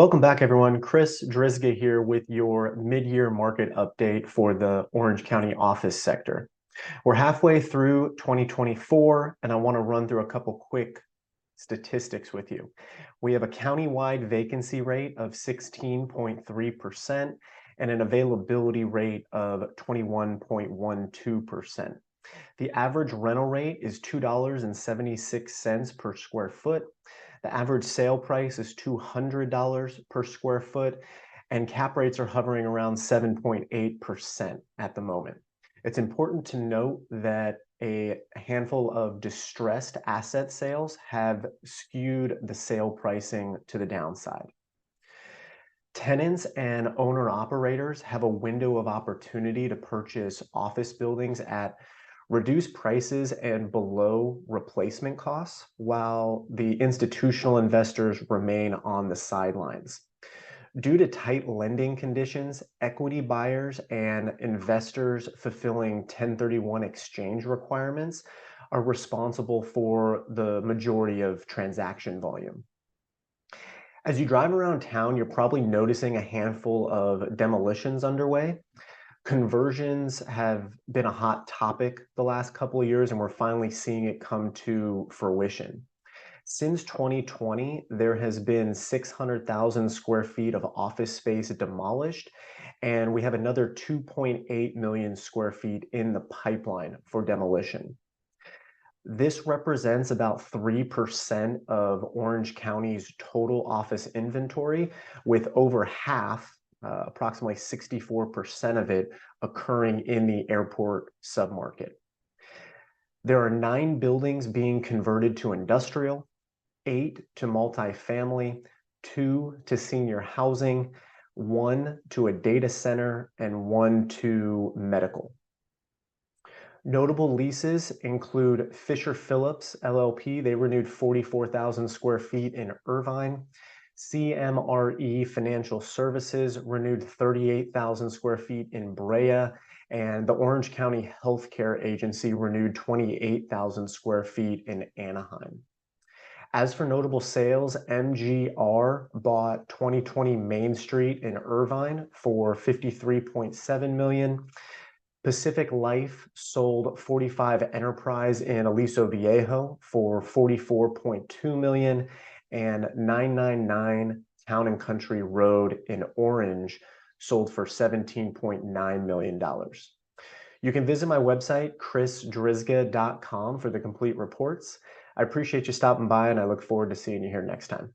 Welcome back, everyone. Chris Drizga here with your mid-year market update for the Orange County office sector. We're halfway through 2024, and I want to run through a couple quick statistics with you. We have a countywide vacancy rate of 16.3% and an availability rate of 21.12%. The average rental rate is $2.76 per square foot. The average sale price is $200 per square foot, and cap rates are hovering around 7.8% at the moment. It's important to note that a handful of distressed asset sales have skewed the sale pricing to the downside. Tenants and owner-operators have a window of opportunity to purchase office buildings at reduced prices and below replacement costs, while the institutional investors remain on the sidelines. Due to tight lending conditions, equity buyers and investors fulfilling 1031 exchange requirements are responsible for the majority of transaction volume. As you drive around town, you're probably noticing a handful of demolitions underway. Conversions have been a hot topic the last couple of years, and we're finally seeing it come to fruition. Since 2020, there has been 600,000 square feet of office space demolished, and we have another 2.8 million square feet in the pipeline for demolition. This represents about 3% of Orange County's total office inventory, with over half, approximately 64% of it, occurring in the airport submarket. There are 9 buildings being converted to industrial, 8 to multifamily, 2 to senior housing, 1 to a data center, and 1 to medical. Notable leases include Fisher Phillips LLP. They renewed 44,000 square feet in Irvine. CMRE Financial Services renewed 38,000 square feet in Brea, and the Orange County Healthcare Agency renewed 28,000 square feet in Anaheim. As for notable sales, MGR bought 2020 Main Street in Irvine for $53.7 million. Pacific Life sold 45 Enterprise in Aliso Viejo for $44.2 million, and 999 Town and Country Road in Orange sold for $17.9 million. You can visit my website, chrisdrizga.com, for the complete reports. I appreciate you stopping by, and I look forward to seeing you here next time.